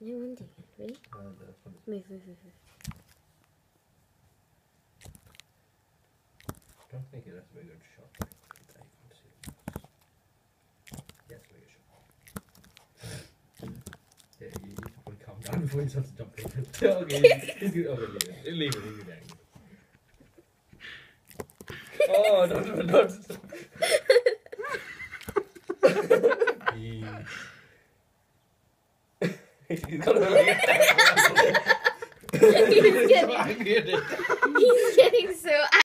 No, one thing. Ready? Move. I don't think that's a very good shot. Yes, very good shot. Yeah, you need to probably calm down before you start to jump in. Okay, he's good. Okay, yeah. Leave it there. Oh, no. He's gonna He's getting so